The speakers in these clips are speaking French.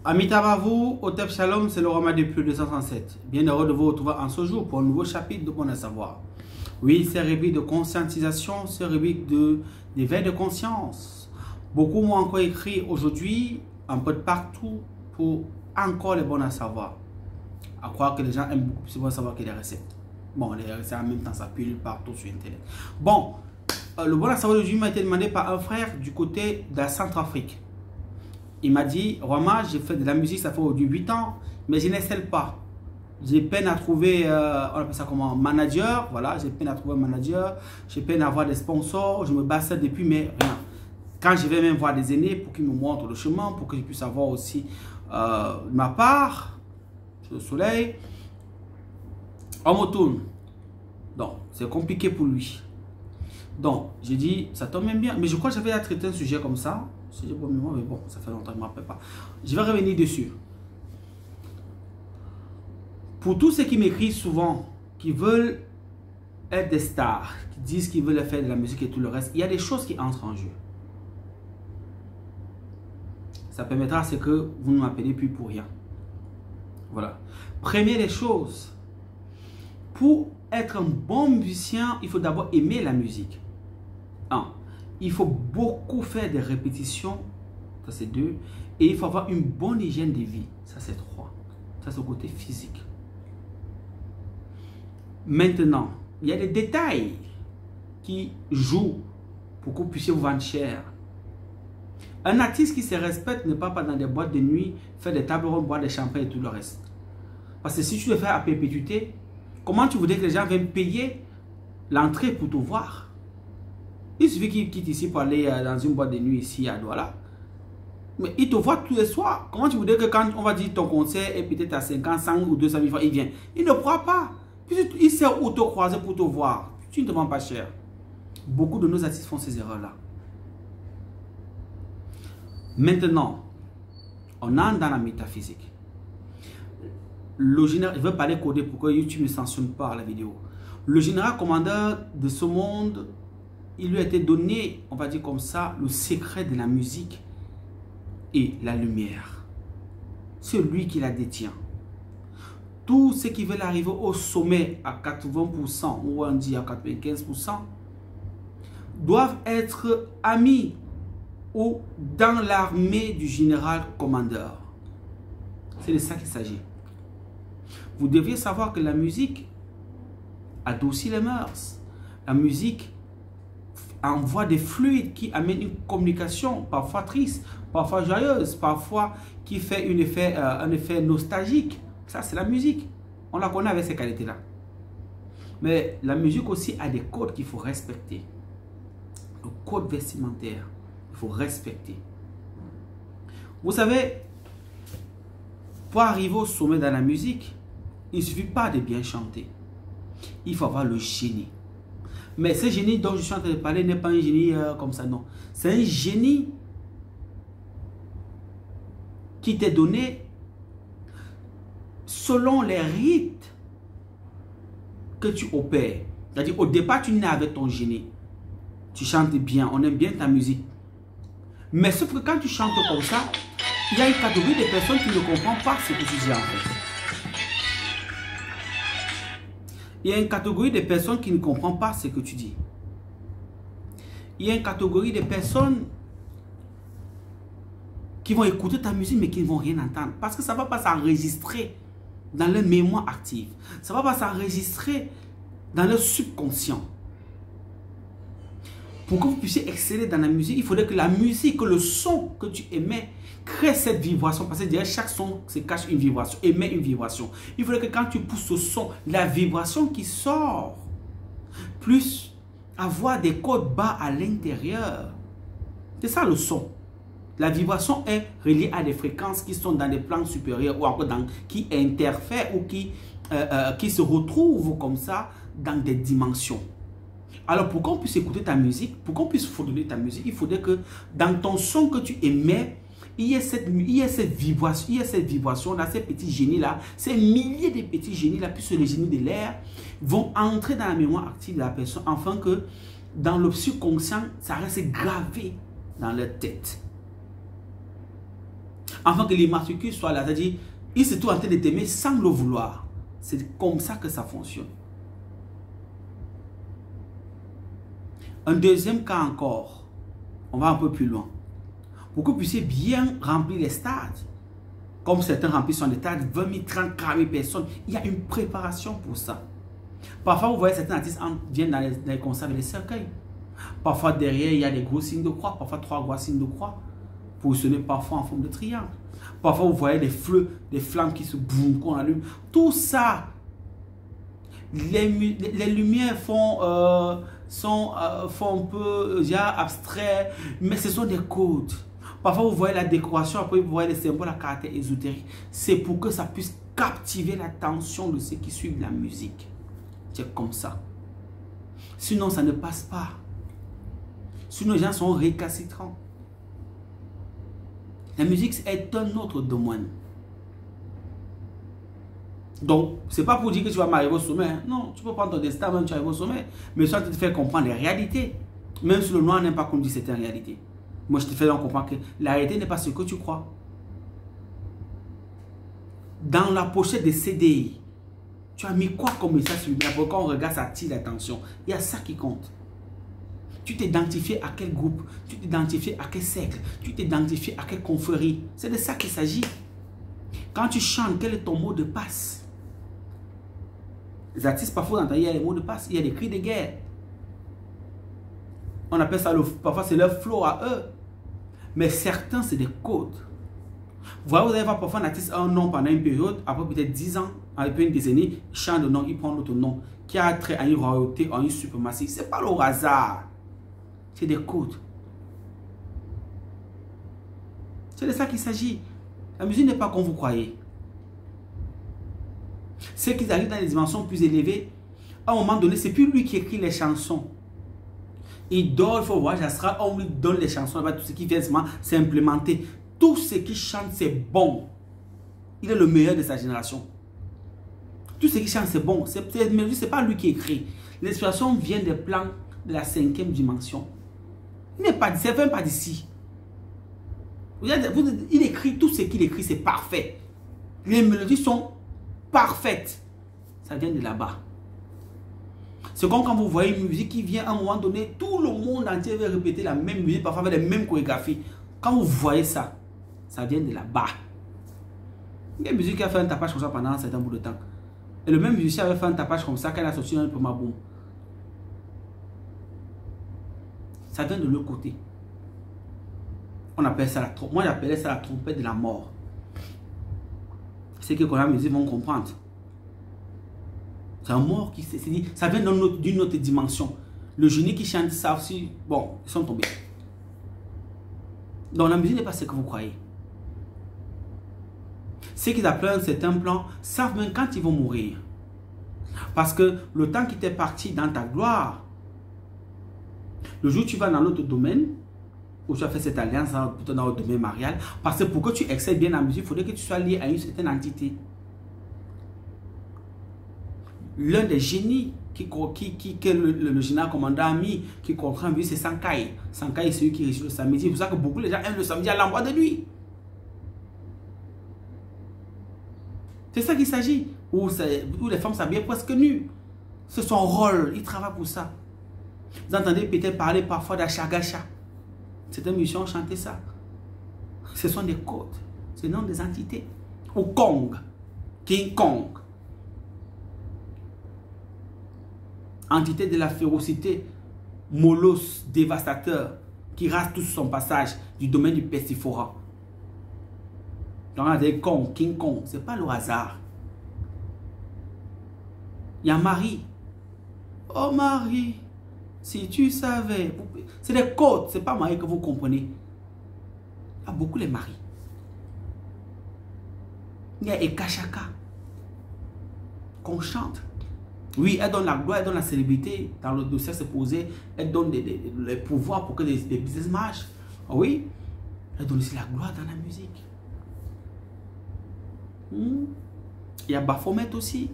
Amis Tabavou, Otep Shalom, c'est le Rama depuis 237. Bien heureux de vous retrouver en ce jour pour un nouveau chapitre de Bon à savoir. Oui, c'est rubrique de conscientisation, c'est rubrique d'éveil de conscience. Beaucoup m'ont encore écrit aujourd'hui, un peu de partout, pour encore les bons à savoir. À croire que les gens aiment beaucoup plus les bons à savoir que les recettes. Bon, les recettes en même temps, ça pullule partout sur Internet. Bon, le bon à savoir d'aujourd'hui m'a été demandé par un frère du côté de la Centrafrique. Il m'a dit, Rama, j'ai fait de la musique, ça fait aujourd'hui 8 ans, mais je n'excelle pas. J'ai peine à trouver, on appelle ça comment, manager, voilà, j'ai peine à trouver un manager, j'ai peine à avoir des sponsors, je me bats ça depuis, mais rien. Quand je vais même voir des aînés pour qu'ils me montrent le chemin, pour que je puisse avoir aussi ma part, sur le soleil, on me tourne. Donc, c'est compliqué pour lui. Donc, j'ai dit, ça tombe même bien, mais je crois que j'avais traité un sujet comme ça. Si j'ai pas mémoire, mais bon, ça fait longtemps que je ne me rappelle pas. Je vais revenir dessus. Pour tous ceux qui m'écrivent souvent, qui veulent être des stars, qui disent qu'ils veulent faire de la musique et tout le reste, il y a des choses qui entrent en jeu. Ça permettra à ce que vous ne m'appelez plus pour rien. Voilà. Première des choses, pour être un bon musicien, il faut d'abord aimer la musique. 1. Il faut beaucoup faire des répétitions, ça c'est 2. Et il faut avoir une bonne hygiène de vie, ça c'est 3. Ça c'est le côté physique. Maintenant, il y a des détails qui jouent pour que vous puissiez vous vendre cher. Un artiste qui se respecte ne part pas dans des boîtes de nuit, faire des tables rondes, boire des champagnes et tout le reste. Parce que si tu le fais à perpétuité, comment tu voudrais que les gens viennent payer l'entrée pour te voir? Il suffit qu'il quitte ici pour aller dans une boîte de nuit ici à Douala. Mais il te voit tous les soirs. Comment tu voudrais que quand on va dire ton concert est peut-être à 50, 100 ou 200 000 francs, il vient? Il ne croit pas. Il sait où te croiser pour te voir. Tu ne te vends pas cher. Beaucoup de nos artistes font ces erreurs-là. Maintenant, on entre dans la métaphysique. Le général, je veux parler codé pour que YouTube ne sanctionne pas la vidéo. Le général commandeur de ce monde, il lui a été donné, on va dire comme ça, le secret de la musique et la lumière. C'est lui qui la détient. Tous ceux qui veulent arriver au sommet à 80% ou on dit à 95% doivent être amis ou dans l'armée du général commandeur. C'est de ça qu'il s'agit. Vous devriez savoir que la musique adoucit les mœurs. La musique envoie des fluides qui amènent une communication parfois triste, parfois joyeuse, parfois qui fait un effet nostalgique. Ça, c'est la musique. On la connaît avec ces qualités-là. Mais la musique aussi a des codes qu'il faut respecter. Le code vestimentaire, il faut respecter. Vous savez, pour arriver au sommet dans la musique, il ne suffit pas de bien chanter. Il faut avoir le génie. Mais ce génie dont je suis en train de parler n'est pas un génie comme ça, non. C'est un génie qui t'est donné selon les rites que tu opères. C'est-à-dire, au départ, tu nais avec ton génie. Tu chantes bien, on aime bien ta musique. Mais sauf que quand tu chantes comme ça, il y a une catégorie de personnes qui ne comprennent pas ce que tu dis en fait. Il y a une catégorie de personnes qui ne comprennent pas ce que tu dis. Il y a une catégorie de personnes qui vont écouter ta musique mais qui ne vont rien entendre. Parce que ça ne va pas s'enregistrer dans leur mémoire active. Ça ne va pas s'enregistrer dans leur subconscient. Pour que vous puissiez exceller dans la musique, il faudrait que la musique, que le son que tu émets, crée cette vibration. Parce que derrière chaque son se cache une vibration, émet une vibration. Il faudrait que quand tu pousses ce son, la vibration qui sort, plus avoir des codes bas à l'intérieur. C'est ça le son. La vibration est reliée à des fréquences qui sont dans des plans supérieurs ou encore qui interfèrent ou qui se retrouvent comme ça dans des dimensions. Alors, pour qu'on puisse écouter ta musique, pour qu'on puisse fredonner ta musique, il faudrait que dans ton son que tu émets, il y a cette vibration-là, ces petits génies-là, ces milliers de petits génies-là, plus les génies de l'air, vont entrer dans la mémoire active de la personne, afin que dans le subconscient, ça reste gravé dans leur tête. Afin que l'immatricule soit là. C'est-à-dire, il se trouve en train de t'aimer sans le vouloir. C'est comme ça que ça fonctionne. Un deuxième cas encore. On va un peu plus loin. Pour que vous puissiez bien remplir les stades. Comme certains remplissent des stades, 20 000, 30, 40 000 personnes. Il y a une préparation pour ça. Parfois, vous voyez certains artistes viennent dans les concerts avec les cercueils. Parfois, derrière, il y a des gros signes de croix. Parfois, 3 gros signes de croix. Positionnés parfois en forme de triangle. Parfois, vous voyez des feux, des flammes qui se boum, qu'on allume. Tout ça, les lumières sont un peu abstraits, mais ce sont des codes. Parfois, vous voyez la décoration, après vous voyez les symboles à caractère ésotérique. C'est pour que ça puisse captiver l'attention de ceux qui suivent la musique. C'est comme ça. Sinon, ça ne passe pas. Sinon, les gens sont récalcitrants. La musique est un autre domaine. Donc, ce n'est pas pour dire que tu vas m'arriver au sommet. Hein. Non, tu peux prendre ton destin même tu arrives au sommet. Mais ça te fait comprendre les réalités. Même si le noir n'aime pas qu'on dise certaines réalités. Moi, je te fais donc comprendre que la réalité n'est pas ce que tu crois. Dans la pochette des CDI, tu as mis quoi comme message subliminal pour qu'on regarde, ça attire l'attention. Il y a ça qui compte. Tu t'identifies à quel groupe, tu t'identifies à quel cercle, tu t'identifies à quelle confrérie. C'est de ça qu'il s'agit. Quand tu chantes, quel est ton mot de passe? Les artistes, parfois, il y a les mots de passe, il y a des cris de guerre. On appelle ça, parfois c'est leur flow à eux. Mais certains, c'est des codes. Vous allez voir parfois un artiste a un nom pendant une période, après peut-être 10 ans, après une décennie, il change de nom, il prend l'autre nom, qui a trait à une royauté, à une suprématie. Ce n'est pas le hasard. C'est des codes. C'est de ça qu'il s'agit. La musique n'est pas comme vous croyez. Ceux qui arrivent dans les dimensions plus élevées, à un moment donné, c'est plus lui qui écrit les chansons. Il dort, il faut voir, on lui donne les chansons, tout ce qui vient s'implémenter. Tout ce qui chante, c'est bon. Il est le meilleur de sa génération. Tout ce qui chante, c'est bon. Ce n'est pas lui qui écrit. L'inspiration vient des plans de la 5e dimension. Il n'est pas d'ici, pas d'ici. Il écrit, tout ce qu'il écrit, c'est parfait. Les mélodies sont parfaites. Ça vient de là-bas. C'est comme quand vous voyez une musique qui vient à un moment donné, tout le monde entier va répéter la même musique, parfois avec les mêmes chorégraphies. Quand vous voyez ça, ça vient de là-bas. Il y a une musique qui a fait un tapage comme ça pendant un certain bout de temps. Et le même musicien avait fait un tapage comme ça quand il a sorti un peu ma boum. Ça vient de l'autre côté. On appelle ça la trompette. Moi, j'appelais ça la trompette de la mort. Ceux qui connaissent la musique vont comprendre. C'est un mort qui s'est dit. Ça vient d'une autre dimension. Le génie qui chante ça aussi, bon, ils sont tombés. Donc la musique n'est pas ce que vous croyez. Ceux qui appellent un certain plan savent même quand ils vont mourir. Parce que le temps qui t'est parti dans ta gloire, le jour où tu vas dans l'autre domaine, où tu as fait cette alliance dans le domaine marial, parce que pour que tu excelles bien la musique, il faudrait que tu sois lié à une certaine entité. L'un des génies que le général commandant a mis, qui comprend mieux, c'est Sankai. Sankai, c'est celui qui réussit le samedi. C'est pour ça que beaucoup de gens aiment le samedi à l'endroit de nuit. C'est ça qu'il s'agit. Où les femmes s'habillent presque nues. C'est son rôle. Il travaille pour ça. Vous entendez peut-être parler parfois d'Achagacha. C'est une mission chanter ça. Ce sont des codes. Ce sont des entités. Ou Kong. King Kong. Entité de la férocité, molosse, dévastateur, qui rase tout son passage du domaine du pestifora. Donc, on a des Kong, King Kong, ce n'est pas le hasard. Il y a Marie. Oh Marie, si tu savais. C'est des codes, ce n'est pas Marie que vous comprenez. Il y a beaucoup les maris. Il y a Ekashaka, qu'on chante. Oui, elle donne la gloire, elle donne la célébrité dans le dossier se poser, elle donne les pouvoirs pour que les business marchent. Oui, elle donne aussi la gloire dans la musique. Il y a Baphomet aussi.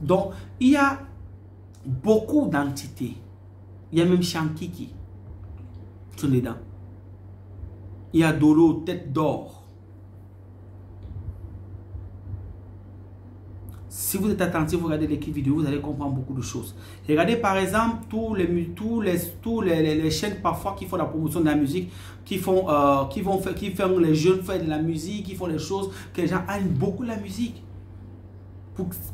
Donc, il y a beaucoup d'entités Il y a même Shankiki. Sont dedans. Il y a Dolo, tête d'or. Si vous êtes attentif, vous regardez l'équipe vidéo, vous allez comprendre beaucoup de choses. Regardez par exemple tous les chaînes parfois qui font la promotion de la musique, qui font les jeunes faire de la musique, qui font les choses que les gens aiment beaucoup la musique.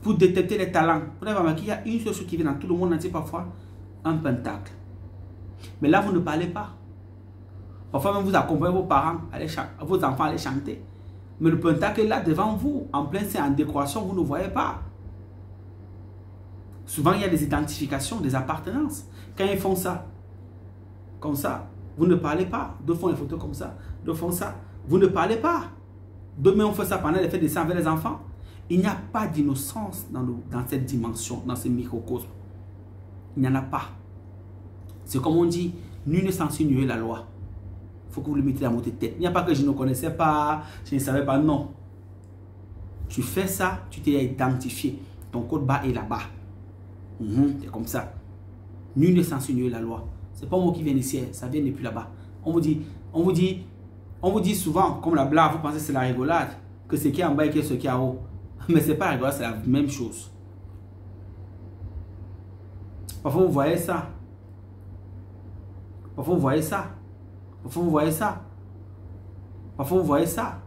Pour détecter les talents. Vous avez remarqué qu'il y a une seule chose qui vient dans tout le monde entier parfois, un pentacle. Mais là, vous ne parlez pas. Parfois même vous accompagnez vos parents, vos enfants à aller chanter. Mais le pentacle est là devant vous, en plein c'est en décoration, vous ne voyez pas. Souvent, il y a des identifications, des appartenances. Quand ils font ça, comme ça, vous ne parlez pas. D'autres font les photos comme ça, d'autres font ça. Vous ne parlez pas. D'autres même font ça pendant les fêtes de sang avec les enfants. Il n'y a pas d'innocence dans cette dimension, dans ce microcosme. Il n'y en a pas. C'est comme on dit, nul ne censure ignorer la loi. Il faut que vous le mettiez dans votre tête. Il n'y a pas que je ne connaissais pas, je ne savais pas, non. Tu fais ça, tu t'es identifié. Ton code barre est là-bas. C'est comme ça. Nul ne censure ignorer la loi. C'est pas moi qui viens ici, ça vient depuis là-bas. On vous dit souvent, comme la blague, vous pensez que c'est la rigolade, que ce qui est en bas et ce qui est en haut. Mais ce n'est pas la rigolade, c'est la même chose. Parfois vous voyez ça. Parfois vous voyez ça. Parfois vous voyez ça. Parfois vous voyez ça.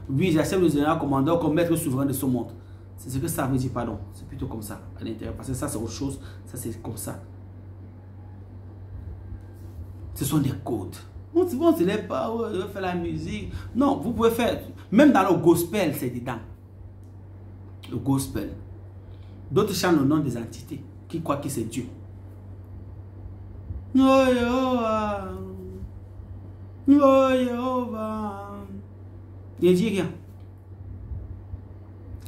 Oui, j'accepte le général commandeur comme maître souverain de ce monde. C'est ce que ça veut dire, pardon. C'est plutôt comme ça à l'intérieur. Parce que ça c'est autre chose. Ça c'est comme ça. Ce sont des codes. On ne se lève pas, je vais faire la musique. Non, vous pouvez faire. Même dans le gospel, c'est dedans. Le gospel. D'autres chantent le nom des entités qui croient que c'est Dieu. Oh Jéhovah. Oh Jéhovah. Il ne dit rien.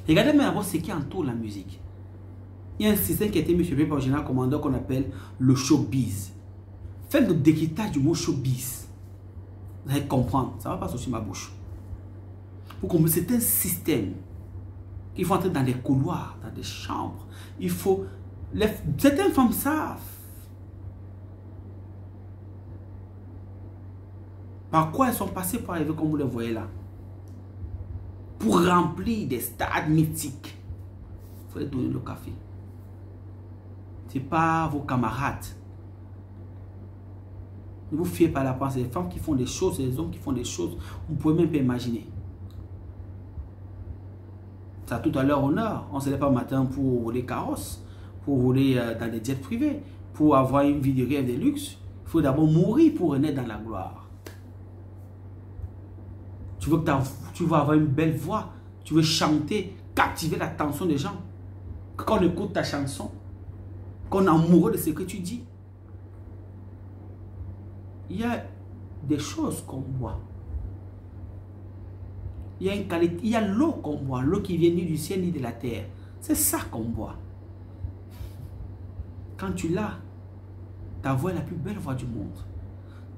Regardez maintenant ce qui entoure la musique. Il y a un système qui a été mis sur pied par le général commandeur qu'on appelle le showbiz. Faites le décryptage du mot showbiz. Vous allez comprendre. Ça ne va pas sortir ma bouche. Pour comprendre, c'est un système. Il faut entrer dans des couloirs, dans des chambres. Il faut... Certaines femmes savent. Par quoi elles sont passées pour arriver comme vous les voyez là. Pour remplir des stades mythiques. Il faut les donner le café. Ce n'est pas vos camarades. Ne vous fiez pas à la pensée. Les femmes qui font des choses, les hommes qui font des choses, vous ne pouvez même pas imaginer. Ça a tout à leur honneur. On ne se lève pas le matin pour rouler carrosse, pour rouler dans des jets privés, pour avoir une vie de rêve de luxe. Il faut d'abord mourir pour renaître dans la gloire. Tu veux avoir une belle voix, tu veux chanter, captiver l'attention des gens. Quand on écoute ta chanson, qu'on est amoureux de ce que tu dis. Il y a des choses qu'on boit. Il y a une qualité, il y a l'eau qu'on boit, l'eau qui vient ni du ciel ni de la terre. C'est ça qu'on boit. Quand tu l'as, ta voix est la plus belle voix du monde.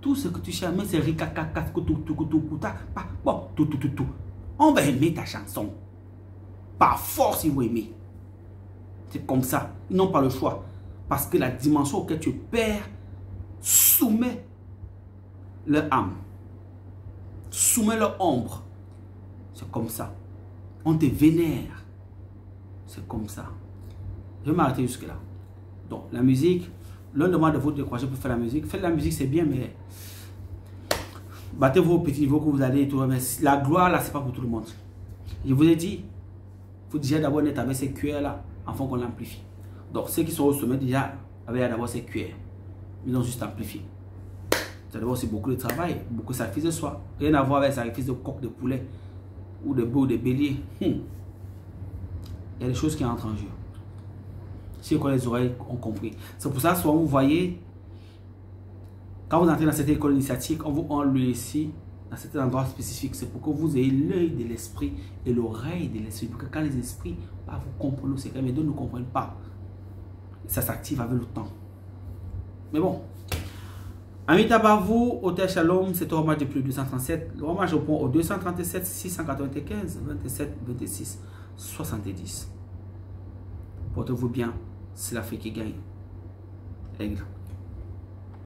Tout ce que tu cherches, c'est rikakaka, bon, tout. On va aimer ta chanson. Par force, ils vont aimer. C'est comme ça. Ils n'ont pas le choix. Parce que la dimension auquel tu perds soumet leur âme. Soumet leur ombre. C'est comme ça. On te vénère. C'est comme ça. Je vais m'arrêter jusque là. Donc, la musique, l'un demande de vous décourager pour faire la musique. Faire la musique, c'est bien, mais battez vos petits niveaux que vous allez et tout. Mais la gloire, là, c'est pas pour tout le monde. Je vous ai dit, il faut déjà d'abord être avec ces cuillères là, afin qu'on l'amplifie. Donc, ceux qui sont au sommet, déjà, avec d'abord ces cuillères. Ils ont juste amplifié. Ça doit aussi beaucoup de travail, beaucoup de sacrifice de soi. Rien à voir avec le sacrifice de coq, de poulet, ou de bœuf, de bélier. Il y a des choses qui entrent en jeu. Si les oreilles ont compris. C'est pour ça, soit vous voyez, quand vous entrez dans cette école initiatique, on vous enlève ici, dans cet endroit spécifique. C'est pour que vous ayez l'œil de l'esprit et l'oreille de l'esprit. Pour que quand les esprits, vous comprenez le secret, mais d'autres ne comprennent pas. Ça s'active avec le temps. Mais bon. Amita Bavou, Hôtel Shalom, c'est au hommage depuis le 237. Le hommage au point au 237, 695, 27, 26, 70. Portez-vous bien, c'est l'Afrique qui gagne. Aigle.